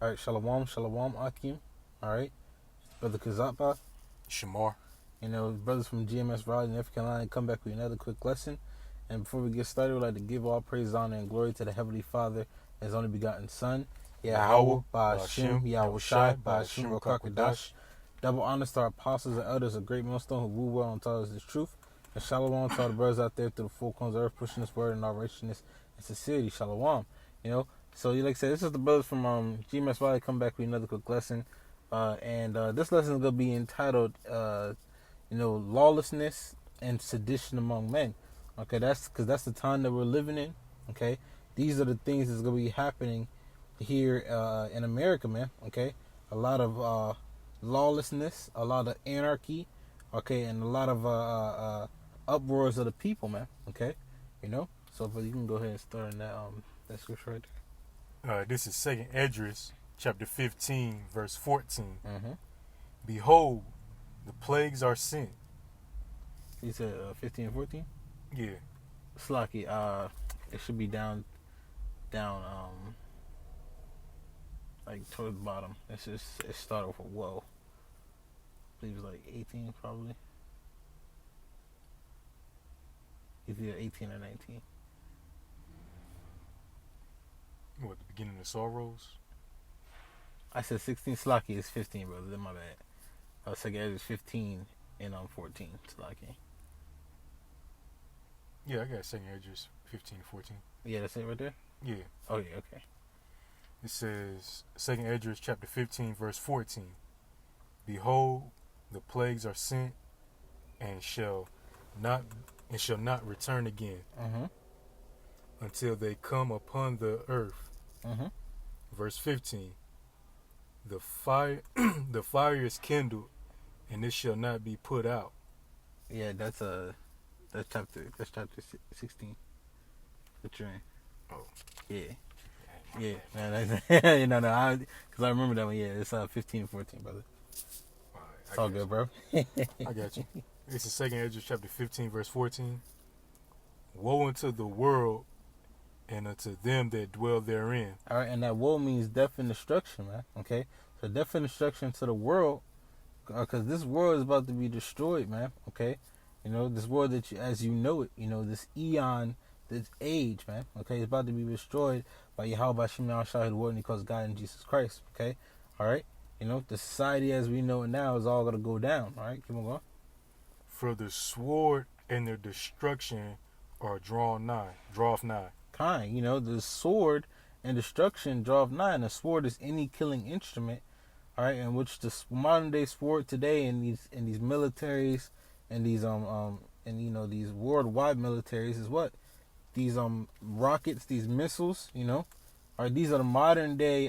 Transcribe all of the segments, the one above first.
All right, shalom, Akim. All right, brother Kazapa. Shamar. Brothers from GMS Valley, North Carolina, come back with another quick lesson. And before we get started, we'd like to give all praise, honor, and glory to the Heavenly Father, His only begotten Son, Yahweh, Yahweh, Ba'ashem, Ba'ashem, Yahweh Shai, Yahushai, Ba'ashem, Ba'ashem, Rakakadash. Kakwadash. Double honors to our apostles and elders of Great Millstone who rule well and taught us the truth. And shalom to all the brothers out there through the four corners of earth, pushing this word in all righteousness and sincerity. Shalom. So like I said, this is the brothers from GMS Valley, come back with another quick lesson. And this lesson is going to be entitled lawlessness and sedition among men. Okay, that's because that's the time that we're living in. Okay, these are the things that's gonna be happening here in America, man. Okay, a lot of lawlessness, a lot of anarchy. Okay, and a lot of uproars of the people, man. Okay, So, but you can go ahead and start on that scripture right This is 2nd Esdras, chapter 15, verse 14. there. Behold, the plagues are sent. You said 15 and 14. Yeah. Slocky. It should be down, like towards the bottom. It started with a whoa. I believe it was like 18 probably. It's either 18 or 19. What, the beginning of sorrows? I said 16. Slocky is 15, brother. Then my bad. I was like, it was 15 and 14. Slocky. Yeah, I got 2nd Esdras 15 and 14. Yeah, that's it right there. Yeah. Oh yeah, okay. It says 2nd Esdras, chapter 15, verse 14. Behold, the plagues are sent and shall not return again until they come upon the earth. Verse 15. The fire the fire is kindled, and it shall not be put out. Yeah, that's chapter 16. What you in? Oh. Yeah, man. Because I remember that one. Yeah, it's 15 and 14, brother. All right, It's all good, bro. I got you. This is 2nd Esdras chapter 15, verse 14. Woe unto the world and unto them that dwell therein. All right, and that woe means death and destruction, man. Okay, so death and destruction to the world, because this world is about to be destroyed, man. Okay, this world that as you know it, this eon, this age, man. Okay, it's about to be destroyed by Yahweh Ba'ashem Yahushai, the word and he calls God in Jesus Christ. Okay, all right. The society as we know it now is all gonna go down. All right, keep on going. For the sword and their destruction are draweth nigh. Kind, the sword and destruction draweth nigh. And the sword is any killing instrument, all right, in which the modern day sword today in these militaries and these these worldwide militaries is what these rockets, these missiles, these are the modern day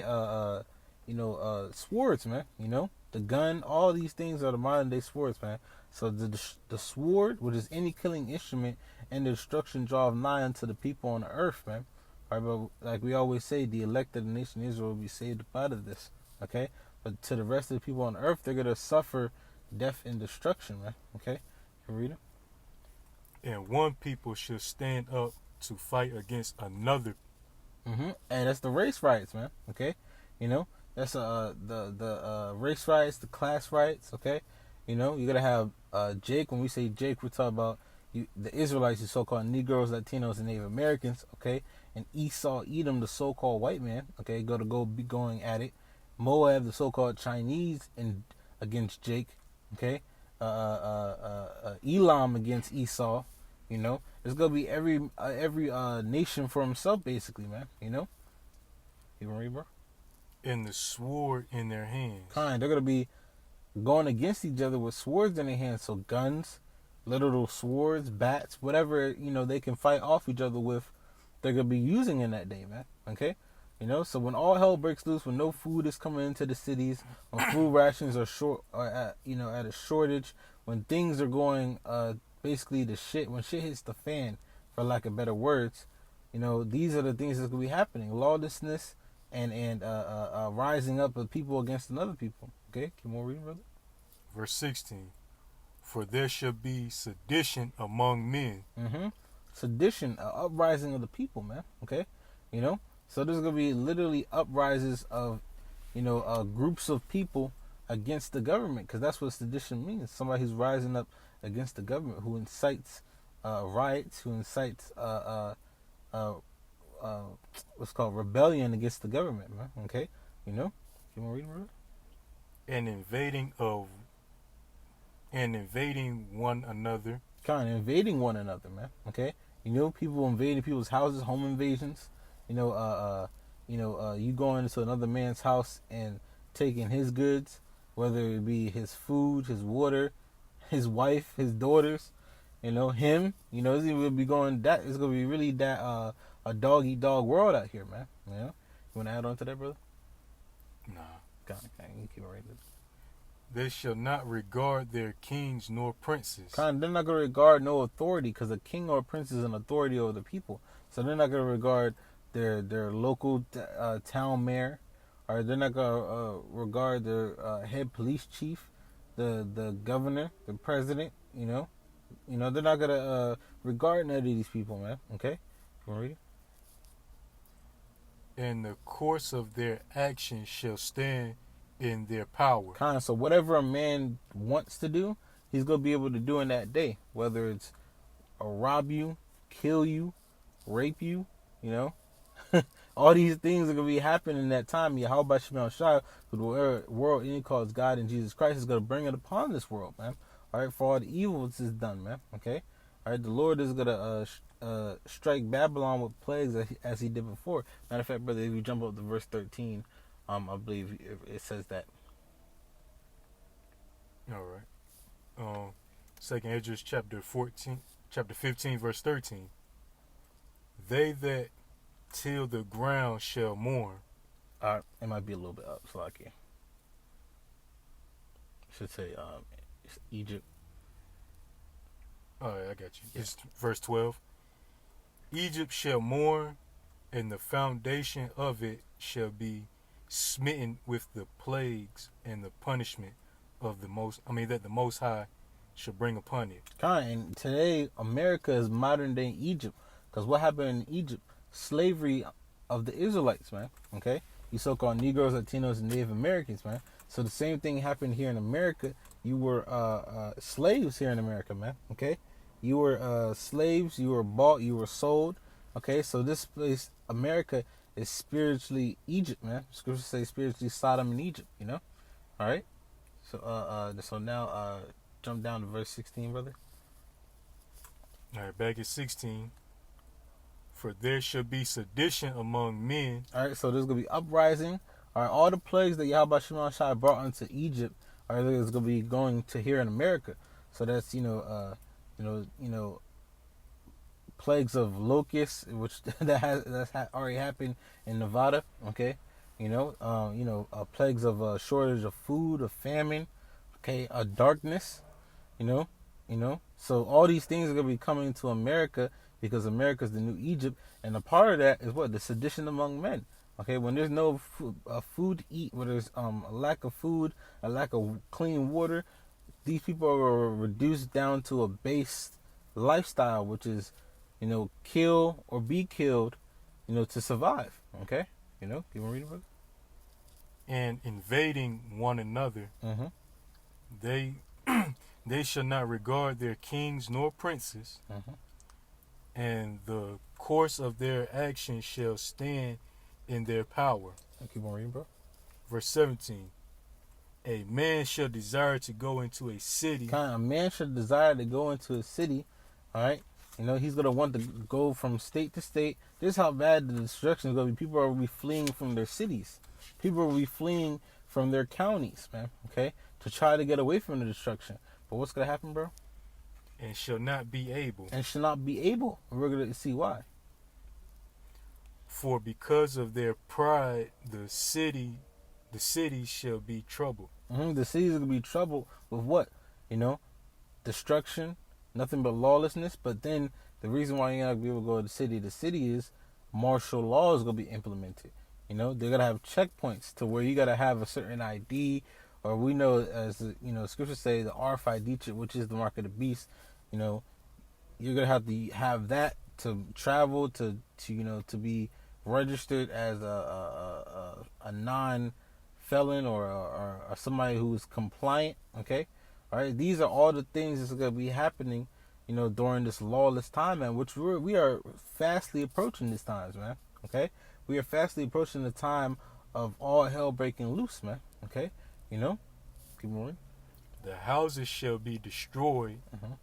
swords, man. The gun, all these things are the modern day swords, man. So the sword, which is any killing instrument, and the destruction draweth nigh unto the people on the earth, man. All right, but like we always say, the elect of the nation Israel will be saved out of this. Okay, but to the rest of the people on the earth, they're gonna suffer death and destruction, man. Okay, you read it. And one people should stand up to fight against another. And that's the race riots, man. Okay, that's the race riots, the class riots. Okay, you're gonna have Jake. When we say Jake, we're talking about the Israelites, the so-called Negroes, Latinos, and Native Americans. Okay, and Esau, Edom, the so-called white man. Okay, be going at it. Moab, the so-called Chinese, and against Jake. Okay, Elam against Esau. It's gonna be every nation for himself, basically, man. You wanna read, bro? And the sword in their hands. They're gonna be going against each other with swords in their hands. So guns, literal swords, bats, whatever they can fight off each other with, they're gonna be using in that day, man. Okay, So when all hell breaks loose, when no food is coming into the cities, when food rations are short, or at a shortage, when things are going basically to shit, when shit hits the fan, for lack of better words, these are the things that's gonna be happening: lawlessness and rising up of people against another people. Okay, keep on reading, brother. Verse 16. For there shall be sedition among men. Sedition, uprising of the people, man. Okay, so there's gonna be literally uprises of groups of people against the government, because that's what sedition means. Somebody who's rising up against the government, who incites riots, who incites uh, uh, what's called rebellion against the government, man. Okay, you want to read it? And invading one another. Kind of invading one another, man. Okay, people invading people's houses, home invasions. You going into another man's house and taking his goods, whether it be his food, his water, his wife, his daughters. Him. It's gonna be going that. It's gonna be really that a dog eat dog world out here, man. You want to add on to that, brother? Nah. God, you keep it right there. They shall not regard their kings nor princes. They're not going to regard no authority, because a king or a prince is an authority over the people. So they're not going to regard their local town mayor, or they're not going to regard their head police chief, the governor, the president. They're not going to regard none of these people, man. Okay, you want to read it? And the course of their actions shall stand in their power. So whatever a man wants to do, he's going to be able to do in that day. Whether it's rob you, kill you, rape you, all these things are going to be happening in that time. Yahweh Shemel Shai, the world he calls God and Jesus Christ, is going to bring it upon this world, man. All right, for all the evil is done, man. Okay, all right, the Lord is going to strike Babylon with plagues as he did before. Matter of fact, brother, if you jump up to verse 13, I believe it says that. All right. Second Esdras chapter 15, verse 13. They that till the ground shall mourn. All right, it might be a little bit up, so I should say it's Egypt. All right, I got you. Yeah. It's verse 12. Egypt shall mourn, and the foundation of it shall be smitten with the plagues and the punishment of that the Most High shall bring upon it. And today America is modern day Egypt, because what happened in Egypt? Slavery of the Israelites, man. Okay, you so-called Negroes, Latinos, and Native Americans, man. So the same thing happened here in America. You were slaves here in America, man. Okay, you were slaves. You were bought. You were sold. Okay, so this place, America, is spiritually Egypt, man. Scripture say spiritually Sodom and Egypt. All right. So now jump down to verse 16, brother. All right, back at 16. For there shall be sedition among men. All right, so there's gonna be uprising. All right, all the plagues that Yahweh Shemel Shai brought into Egypt are there's gonna be going to here in America. So that's plagues of locusts, which that's already happened in Nevada. Okay, plagues of shortage of food, of famine. Okay, darkness. So all these things are gonna be coming to America, because America is the new Egypt, and a part of that is what? The sedition among men. Okay, when there's no food to eat, when there's a lack of food, a lack of clean water, these people are reduced down to a base lifestyle, which is, kill or be killed, to survive. Okay, you want to read it? And invading one another, they shall not regard their kings nor princes, and the course of their action shall stand in their power. Keep on reading, bro. Verse 17. A man shall desire to go into a city. A man should desire to go into a city. All right. He's going to want to go from state to state. This is how bad the destruction is going to be. People are going to be fleeing from their cities. People will be fleeing from their counties, man. Okay. To try to get away from the destruction. But what's going to happen, bro? And shall not be able. And shall not be able. We're going to see why. For because of their pride, the city shall be troubled. The cities are going to be troubled with what? Destruction, nothing but lawlessness. But then the reason why you're not going to be able to go to the city is martial law is going to be implemented. They're going to have checkpoints to where you got to have a certain ID, or we know as, scriptures say the RFID chip, which is the mark of the beast. You're going to have that to travel, to be registered as a non felon or somebody who's compliant. Okay, all right. These are all the things that's going to be happening, during this lawless time, man. Which we are fastly approaching these times, man. Okay, we are fastly approaching the time of all hell breaking loose, man. Okay, keep moving. The houses shall be destroyed, Mm-hmm.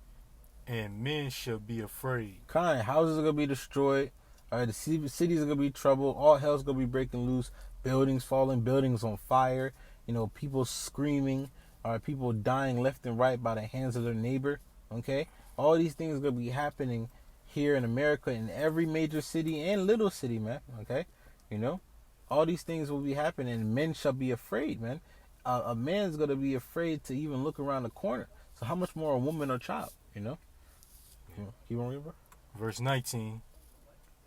and men shall be afraid. Houses are gonna be destroyed. All right, the cities are gonna be troubled. All hell's gonna be breaking loose. Buildings falling, buildings on fire. People screaming. All right, people dying left and right by the hands of their neighbor. Okay, all these things are gonna be happening here in America, in every major city and little city, man. Okay, all these things will be happening, and men shall be afraid, man. A man's gonna be afraid to even look around the corner. So how much more a woman or child? Keep on reading, bro. Verse 19.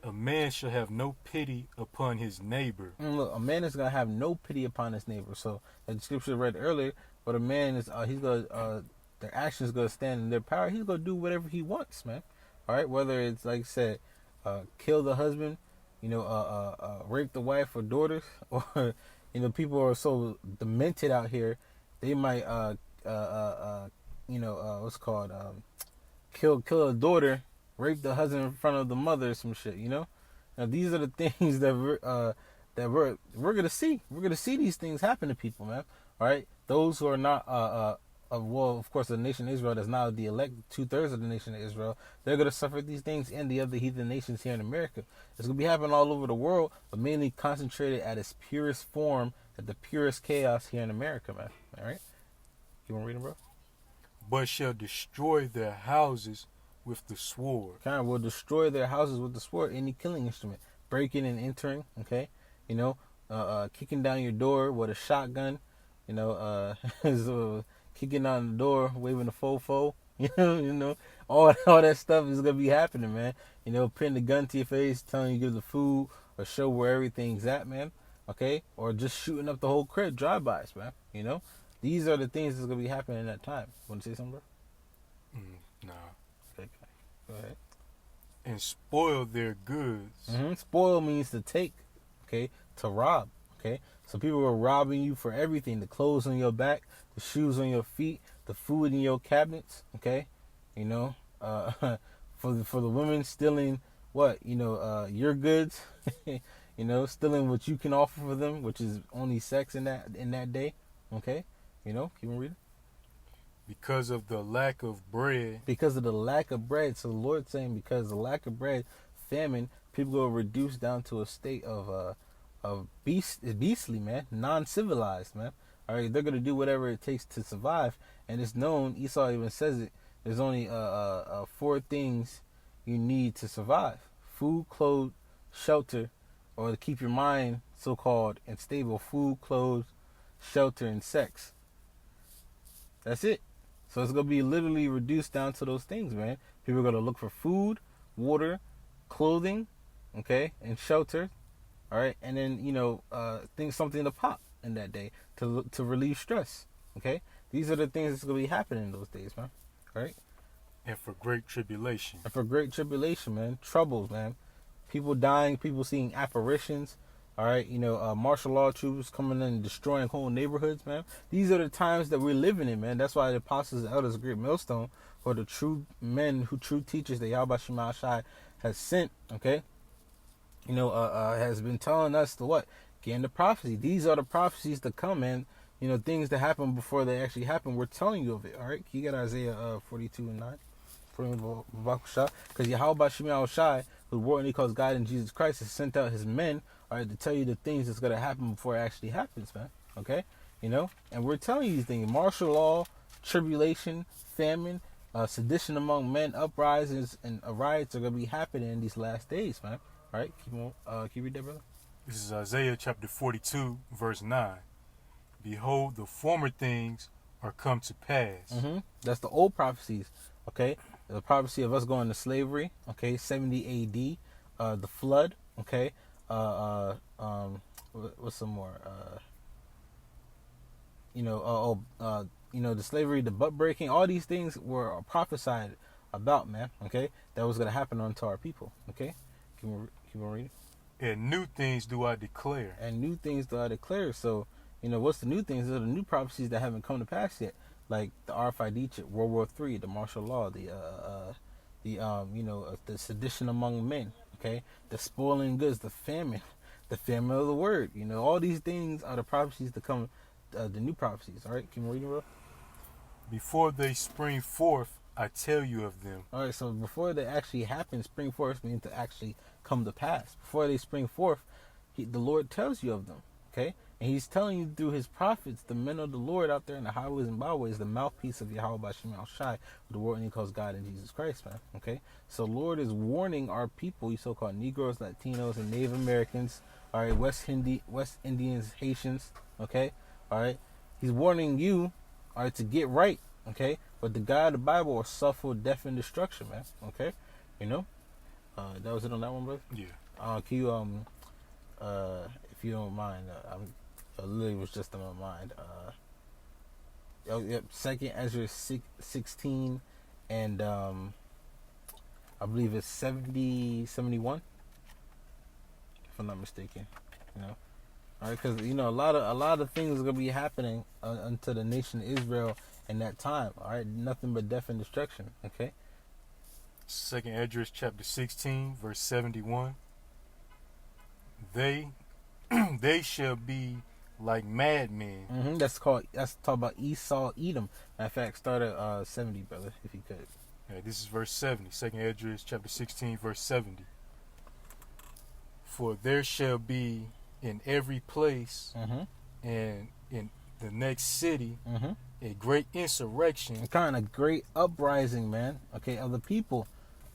A man shall have no pity upon his neighbor. Look, a man is gonna have no pity upon his neighbor. So, as the scripture read earlier, but a man is he's gonna their actions gonna stand in their power. He's gonna do whatever he wants, man. All right, whether it's like I said, kill the husband, rape the wife or daughters, or people are so demented out here, they might what's it called kill a daughter, rape the husband in front of the mother or some shit, Now these are the things that we're gonna see. We're gonna see these things happen to people, man. All right, those who are not of course, the nation of Israel that's now the elect 2/3 of the nation of Israel, they're gonna suffer these things, and the other heathen nations here in America. It's gonna be happening all over the world, but mainly concentrated at its purest form, at the purest chaos here in America, man. All right, you want to read them, bro? But shall destroy their houses with the sword. Kind of will destroy their houses with the sword, any killing instrument, breaking and entering. Okay, kicking down your door with a shotgun. So kicking down the door, waving the fofo. All that stuff is gonna be happening, man. Putting the gun to your face, telling you to give the food or show where everything's at, man. Okay, or just shooting up the whole crib, drive-bys, man. These are the things that's gonna be happening in that time. Want to say something, bro? Nah. Okay, go ahead. And spoil their goods. Spoil means to take, okay, to rob, okay. So people are robbing you for everything: the clothes on your back, the shoes on your feet, the food in your cabinets, okay. For the women, stealing what your goods, stealing what you can offer for them, which is only sex in that day, okay. Keep on reading. Because of the lack of bread. Because of the lack of bread. So the Lord's saying, because of the lack of bread, famine, people go reduced down to a state of beastly, man, non-civilized, man. All right, they're gonna do whatever it takes to survive, and it's known. Esau even says it. There's only 4 things you need to survive: food, clothes, shelter, or to keep your mind so-called and stable. Food, clothes, shelter, and sex. That's it. So it's going to be literally reduced down to those things, man. People are going to look for food, water, clothing, okay, and shelter, all right? And then, something to pop in that day to relieve stress, okay? These are the things that's going to be happening in those days, man, all right? And for great tribulation. Man. Troubles, man. People dying, people seeing apparitions. All right, martial law troops coming in and destroying whole neighborhoods, man. These are the times that we're living in, man. That's why the apostles and elders, great millstone, or the true men, true teachers that Yahweh Shema Shai has sent, okay, has been telling us to what? Get into prophecy. These are the prophecies to come, man. Things that happen before they actually happen. We're telling you of it, all right? You got Isaiah 42:9. Because Yahweh Shema Shai, who warned he calls God in Jesus Christ, has sent out his men, all right, to tell you the things that's going to happen before it actually happens, man. Okay? And we're telling you these things: martial law, tribulation, famine, sedition among men, uprisings, and riots are going to be happening in these last days, man. All right? Keep reading that, brother. This is Isaiah chapter 42, verse 9. Behold, the former things are come to pass. That's the old prophecies, okay? The prophecy of us going to slavery, okay, 70 AD, the flood, okay, what's some more? The slavery, the butt breaking, all these things were prophesied about, man, okay, that was going to happen unto our people, okay? Keep on reading. And new things do I declare. So, what's the new things? These are the new prophecies that haven't come to pass yet, like the RFID chip, World War III, the martial law, the sedition among men, okay, the spoiling goods, the famine, the famine of the word. All these things are the prophecies to come, the new prophecies. All right, keep reading, bro. Before they spring forth, I tell you of them. All right, so before they actually happen, spring forth means to actually come to pass. Before they spring forth, the Lord tells you of them, okay? And he's telling you through his prophets, the men of the Lord out there in the highways and byways, the mouthpiece of Yahweh Bashim Al Shai, the word he calls God and Jesus Christ, man, okay? So Lord is warning our people, you so-called Negroes, Latinos, and Native Americans, all right, West Indians, Haitians, okay? All right? He's warning you, all right, to get right, okay? But the God of the Bible will suffer death and destruction, man, okay? That was it on that one, brother? Yeah. Can you, if you don't mind, literally was just on my mind. Second Ezra 16, and I believe it's 71, if I'm not mistaken. All right, because a lot of things are gonna be happening unto the nation of Israel in that time. All right, nothing but death and destruction. Okay. Second Esdras chapter 16, verse 71. They shall be like madmen. That's talk about Esau, Edom. Matter of fact, start at 70, brother, if you could. Yeah, this is verse 70. Second Esdras chapter 16, verse 70. For there shall be in every place and in the next city a great insurrection. A kind of great uprising, man. Okay, of the people.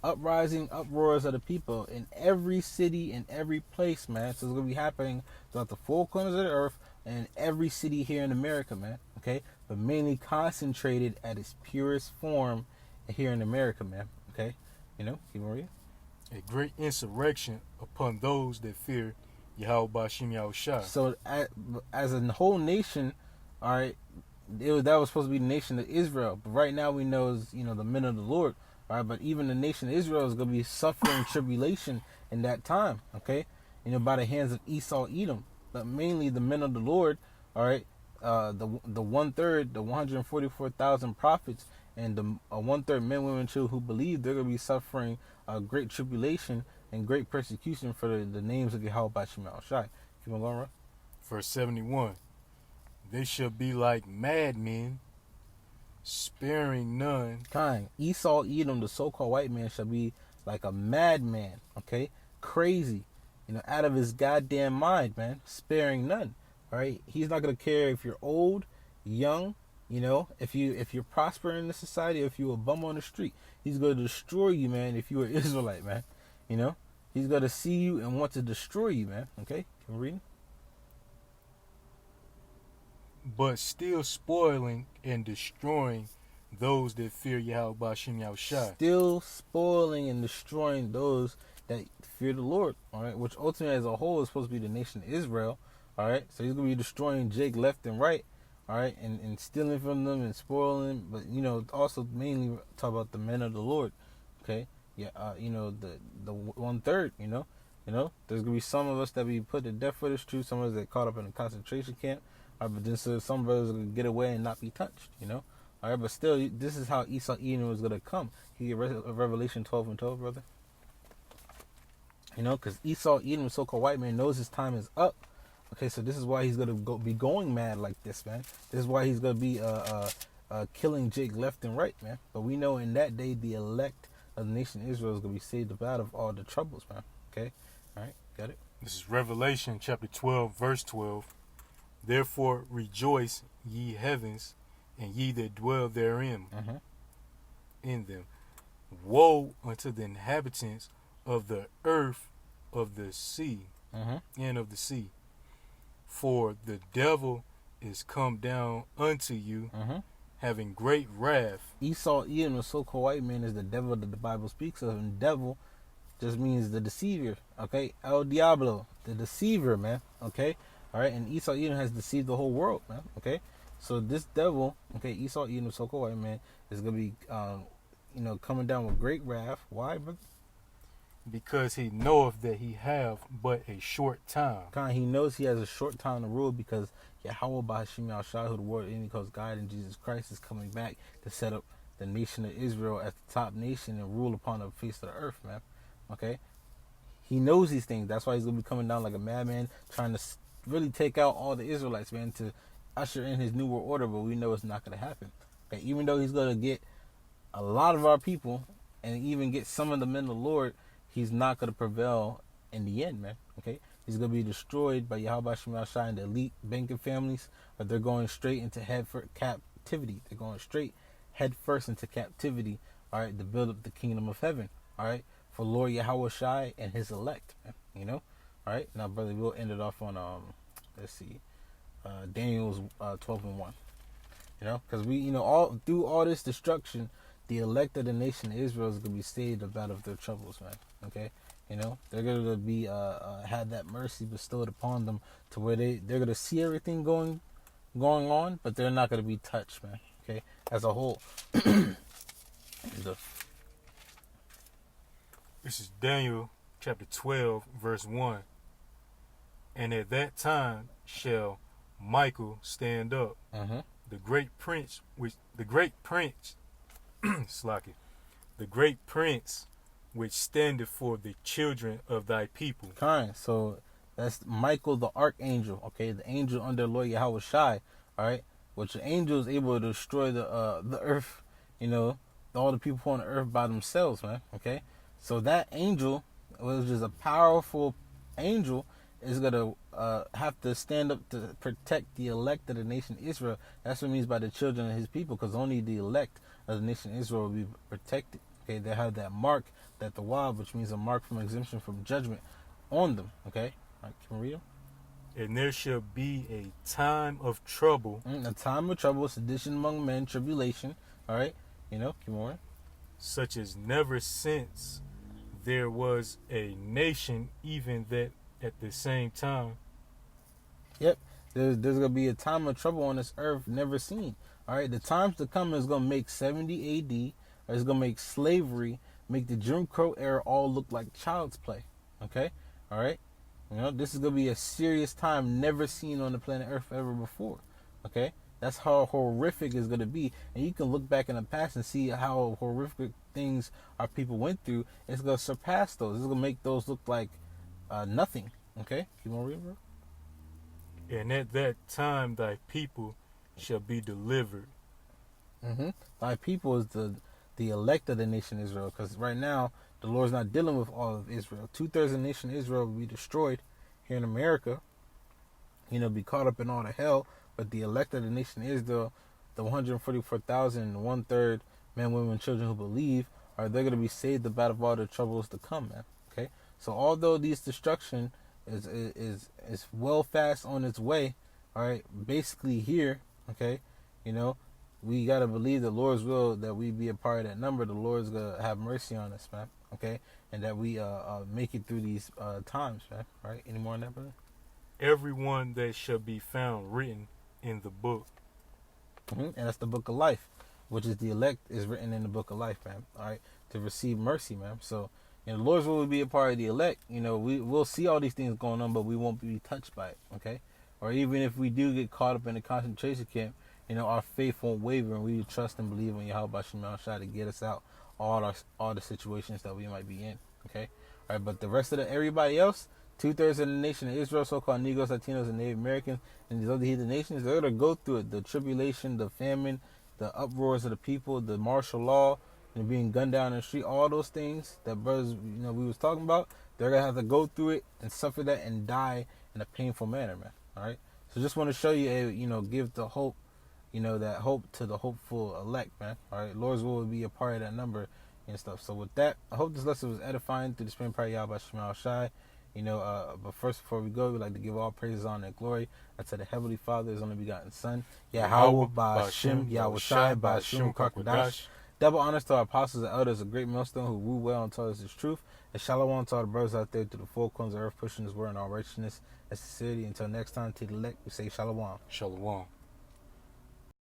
Uprising, uproars of the people in every city, in every place, man. So it's going to be happening throughout the four corners of the earth and every city here in America, man. Okay? But mainly concentrated at its purest form here in America, man. Okay? Keep reading. A great insurrection upon those that fear Yahweh Bashim Yahushua. So as a whole nation, all right, that was supposed to be the nation of Israel. But right now we know is, the men of the Lord. All right, but even the nation of Israel is going to be suffering tribulation in that time, okay? By the hands of Esau, Edom. But mainly the men of the Lord, all right, the 1/3, the 144,000 prophets, and the 1/3 men, women, children who believe they're going to be suffering great tribulation and great persecution for the names of Yahweh Bashim Al Shai. Keep on going, bro. Verse 71. They shall be like madmen, sparing none. Kind. Esau, Edom, the so-called white man, shall be like a madman, okay? Crazy, out of his goddamn mind, man, sparing none, all right? He's not going to care if you're old, young, if you're prospering in the society, if you're a bum on the street. He's going to destroy you, man, if you're an Israelite, man, He's going to see you and want to destroy you, man, okay? Can we read? But still spoiling and destroying those that fear Yahweh Bashim Yahushua. Still spoiling and destroying those that fear the Lord, all right? Which ultimately as a whole is supposed to be the nation of Israel, all right? So he's going to be destroying Jake left and right, all right? And stealing from them and spoiling, but, also mainly talk about the men of the Lord, okay? Yeah, the 1/3, there's going to be some of us that be put to death for this truth, some of us that caught up in a concentration camp. But then so some brothers are going to get away and not be touched, All right, but still, this is how Esau Edom was going to come. Can you get Revelation 12:12, brother? Because Esau Edom, so-called white man, knows his time is up. Okay, so this is why he's going to be going mad like this, man. This is why he's going to be killing Jake left and right, man. But we know in that day, the elect of the nation of Israel is going to be saved out of all the troubles, man. Okay, all right, got it? This is Revelation chapter 12, verse 12. Therefore rejoice, ye heavens, and ye that dwell therein, in them. Woe unto the inhabitants of the earth, of the sea, and of the sea. For the devil is come down unto you, having great wrath. Esau, Edom, the so-called white man, is the devil that the Bible speaks of, and devil just means the deceiver, okay? El Diablo, the deceiver, man, okay? All right, and Esau Edom has deceived the whole world, man. Okay, so this devil, okay, Esau Edom, so-called white man, is gonna be, coming down with great wrath. Why, brother? because he knoweth that he have but a short time. He knows he has a short time to rule because Yahweh Bahashim Yahshua, who the world enemy calls God, and Jesus Christ is coming back to set up the nation of Israel as the top nation and rule upon the face of the earth, man. Okay? He knows these things. That's why he's going to be coming down like a madman, trying to really take out all the Israelites, man, to usher in his new world order, but we know it's not going to happen. Okay? Even though he's going to get a lot of our people and even get some of them in the Lord, he's not going to prevail in the end, man. Okay? He's going to be destroyed by Yahweh Shema Shai and the elite banking families, but they're going straight into captivity. They're going straight head first into captivity, all right, to build up the kingdom of heaven, all right, for Lord Yahweh Shai and his elect, man, you know? All right? Now, brother, we'll end it off on, let's see, Daniel's 12:1. You know, because we, all through all this destruction, the elect of the nation of Israel is going to be saved out of their troubles, man. Okay? They're going to be, have that mercy bestowed upon them to where they're going to see everything going on, but they're not going to be touched, man. Okay? As a whole. This is Daniel chapter 12, verse 1. And at that time shall Michael stand up, the great prince, Slacky, the great prince which standeth for the children of thy people. Kind. So that's Michael the archangel, okay, the angel under Lord Yahweh Shai, all right, which the angel is able to destroy the earth, all the people on the earth by themselves, man. Okay, so that angel, which is a powerful angel, is gonna have to stand up to protect the elect of the nation Israel. That's what it means by the children of his people, because only the elect of the nation Israel will be protected. Okay, they have that mark, that the wild, which means a mark from exemption from judgment on them. Okay, all right, can we read them? And there shall be a time of trouble. A time of trouble, sedition among men, tribulation. All right, keep on. Such as never since there was a nation, even that at the same time. Yep, there's gonna be a time of trouble on this earth never seen. All right, the times to come is gonna make 70 A.D. Or it's gonna make slavery, make the Jim Crow era all look like child's play. Okay, all right. This is gonna be a serious time never seen on the planet Earth ever before. Okay, that's how horrific it's gonna be, and you can look back in the past and see how horrific things our people went through. It's gonna surpass those. It's gonna make those look like nothing. Okay, you wanna read, bro? And at that time, thy people shall be delivered. Thy people is the elect of the nation Israel, because right now the Lord's not dealing with all of Israel. 2/3 of the nation Israel will be destroyed here in America, be caught up in all the hell, but the elect of the nation Israel, the 144,000, 1/3 men, women, and children who believe, they're going to be saved out of all the troubles to come, man. Okay, so although this destruction is well fast on its way, all right, basically here, okay, we got to believe the Lord's will that we be a part of that number. The Lord's going to have mercy on us, man. Okay? And that we make it through these times, man. Right? Any more on that, brother? Everyone that shall be found written in the book. And that's the book of life, which is the elect is written in the book of life, man. All right? To receive mercy, man. So, the Lord's will be a part of the elect. We'll see all these things going on, but we won't be touched by it. Okay? Or even if we do get caught up in a concentration camp, our faith won't waver, and we trust and believe in Yahweh Shema Shai to get us out all the situations that we might be in. Okay, all right. But the rest of everybody else, 2/3 of the nation of Israel, so-called Negroes, Latinos, and Native Americans, and these other heathen nations, they're gonna go through it: the tribulation, the famine, the uproars of the people, the martial law, and being gunned down in the street. All those things that brothers, we was talking about, they're gonna have to go through it and suffer that and die in a painful manner, man. All right. So just want to show you, give the hope. That hope to the hopeful elect, man. All right, Lord's will be a part of that number and stuff. So with that, I hope this lesson was edifying through the spirit prayer Yahweh Shema Shai. But first, before we go, we'd like to give all praises, honor, and glory to the Heavenly Father, His only begotten Son, Yahweh Ba'Shem, Yahweh Shai, Ba'Shem Karkadash. Double honors to our apostles and elders, a great millstone who rule well and taught us His truth. And shalom to all the brothers out there to the four corners of earth, pushing His word in all righteousness and sincerity. Until next time, to the elect, we say shalom. Shalom.